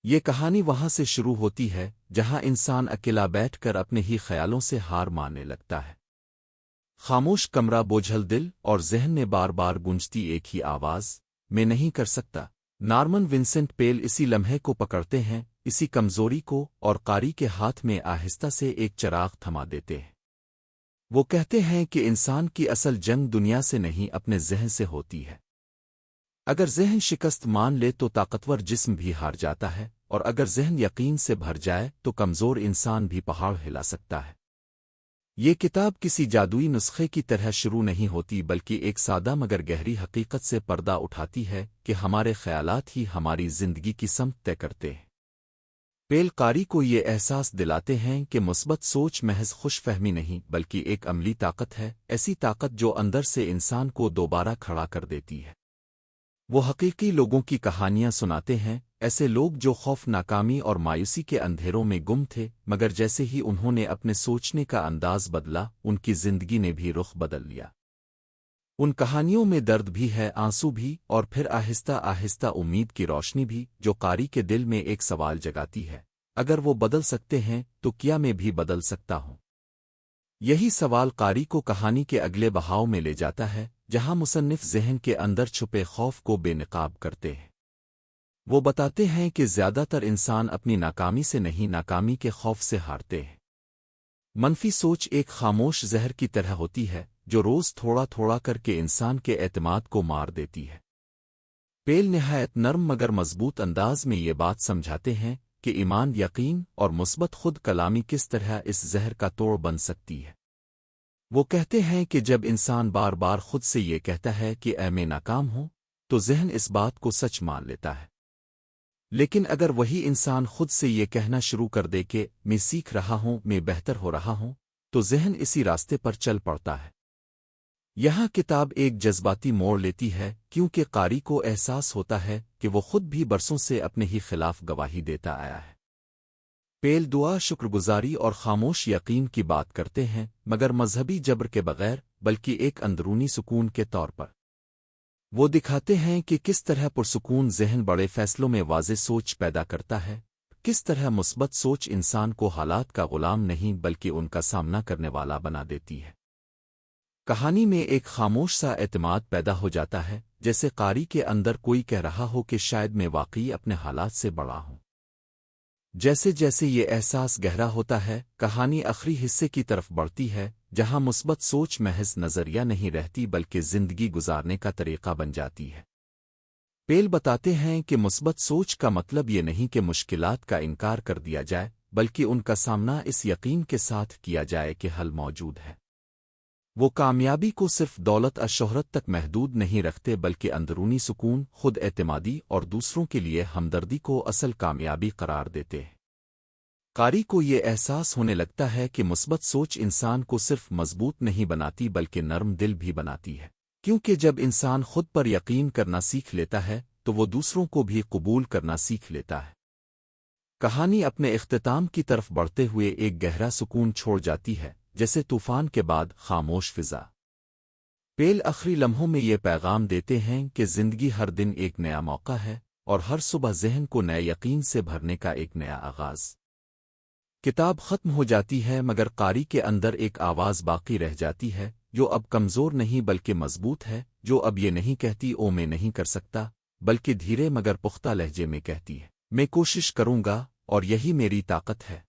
یہ کہانی وہاں سے شروع ہوتی ہے جہاں انسان اکیلا بیٹھ کر اپنے ہی خیالوں سے ہار ماننے لگتا ہے۔ خاموش کمرہ، بوجھل دل اور ذہن میں بار بار گونجتی ایک ہی آواز، میں نہیں کر سکتا۔ نارمن ونسنٹ پیل اسی لمحے کو پکڑتے ہیں، اسی کمزوری کو، اور قاری کے ہاتھ میں آہستہ سے ایک چراغ تھما دیتے ہیں۔ وہ کہتے ہیں کہ انسان کی اصل جنگ دنیا سے نہیں، اپنے ذہن سے ہوتی ہے۔ اگر ذہن شکست مان لے تو طاقتور جسم بھی ہار جاتا ہے، اور اگر ذہن یقین سے بھر جائے تو کمزور انسان بھی پہاڑ ہلا سکتا ہے۔ یہ کتاب کسی جادوئی نسخے کی طرح شروع نہیں ہوتی، بلکہ ایک سادہ مگر گہری حقیقت سے پردہ اٹھاتی ہے کہ ہمارے خیالات ہی ہماری زندگی کی سمت طے کرتے ہیں۔ پیل قاری کو یہ احساس دلاتے ہیں کہ مثبت سوچ محض خوش فہمی نہیں، بلکہ ایک عملی طاقت ہے، ایسی طاقت جو اندر سے انسان کو دوبارہ کھڑا کر دیتی ہے۔ وہ حقیقی لوگوں کی کہانیاں سناتے ہیں، ایسے لوگ جو خوف، ناکامی اور مایوسی کے اندھیروں میں گم تھے، مگر جیسے ہی انہوں نے اپنے سوچنے کا انداز بدلا، ان کی زندگی نے بھی رخ بدل لیا۔ ان کہانیوں میں درد بھی ہے، آنسو بھی، اور پھر آہستہ آہستہ امید کی روشنی بھی، جو قاری کے دل میں ایک سوال جگاتی ہے: اگر وہ بدل سکتے ہیں تو کیا میں بھی بدل سکتا ہوں؟ یہی سوال قاری کو کہانی کے اگلے بہاؤ میں لے جاتا ہے، جہاں مصنف ذہن کے اندر چھپے خوف کو بے نقاب کرتے ہیں۔ وہ بتاتے ہیں کہ زیادہ تر انسان اپنی ناکامی سے نہیں، ناکامی کے خوف سے ہارتے ہیں۔ منفی سوچ ایک خاموش زہر کی طرح ہوتی ہے، جو روز تھوڑا تھوڑا کر کے انسان کے اعتماد کو مار دیتی ہے۔ پیل نہایت نرم مگر مضبوط انداز میں یہ بات سمجھاتے ہیں کہ ایمان، یقین اور مثبت خود کلامی کس طرح اس زہر کا توڑ بن سکتی ہے۔ وہ کہتے ہیں کہ جب انسان بار بار خود سے یہ کہتا ہے کہ میں ناکام ہوں، تو ذہن اس بات کو سچ مان لیتا ہے۔ لیکن اگر وہی انسان خود سے یہ کہنا شروع کر دے کہ میں سیکھ رہا ہوں، میں بہتر ہو رہا ہوں، تو ذہن اسی راستے پر چل پڑتا ہے۔ یہاں کتاب ایک جذباتی موڑ لیتی ہے، کیونکہ قاری کو احساس ہوتا ہے کہ وہ خود بھی برسوں سے اپنے ہی خلاف گواہی دیتا آیا ہے۔ پیل دعا، شکر گزاری اور خاموش یقین کی بات کرتے ہیں، مگر مذہبی جبر کے بغیر، بلکہ ایک اندرونی سکون کے طور پر۔ وہ دکھاتے ہیں کہ کس طرح پرسکون ذہن بڑے فیصلوں میں واضح سوچ پیدا کرتا ہے، کس طرح مثبت سوچ انسان کو حالات کا غلام نہیں بلکہ ان کا سامنا کرنے والا بنا دیتی ہے۔ کہانی میں ایک خاموش سا اعتماد پیدا ہو جاتا ہے، جیسے قاری کے اندر کوئی کہہ رہا ہو کہ شاید میں واقعی اپنے حالات سے بڑا ہوں۔ جیسے جیسے یہ احساس گہرا ہوتا ہے، کہانی آخری حصے کی طرف بڑھتی ہے، جہاں مثبت سوچ محض نظریہ نہیں رہتی بلکہ زندگی گزارنے کا طریقہ بن جاتی ہے۔ پیل بتاتے ہیں کہ مثبت سوچ کا مطلب یہ نہیں کہ مشکلات کا انکار کر دیا جائے، بلکہ ان کا سامنا اس یقین کے ساتھ کیا جائے کہ حل موجود ہے۔ وہ کامیابی کو صرف دولت اور شہرت تک محدود نہیں رکھتے، بلکہ اندرونی سکون، خود اعتمادی اور دوسروں کے لیے ہمدردی کو اصل کامیابی قرار دیتے ہیں۔ قاری کو یہ احساس ہونے لگتا ہے کہ مثبت سوچ انسان کو صرف مضبوط نہیں بناتی بلکہ نرم دل بھی بناتی ہے، کیونکہ جب انسان خود پر یقین کرنا سیکھ لیتا ہے تو وہ دوسروں کو بھی قبول کرنا سیکھ لیتا ہے۔ کہانی اپنے اختتام کی طرف بڑھتے ہوئے ایک گہرا سکون چھوڑ جاتی ہے، جیسے طوفان کے بعد خاموش فضا۔ پیل آخری لمحوں میں یہ پیغام دیتے ہیں کہ زندگی ہر دن ایک نیا موقع ہے، اور ہر صبح ذہن کو نئے یقین سے بھرنے کا ایک نیا آغاز۔ کتاب ختم ہو جاتی ہے، مگر قاری کے اندر ایک آواز باقی رہ جاتی ہے، جو اب کمزور نہیں بلکہ مضبوط ہے، جو اب یہ نہیں کہتی میں نہیں کر سکتا، بلکہ دھیرے مگر پختہ لہجے میں کہتی ہے: میں کوشش کروں گا، اور یہی میری طاقت ہے۔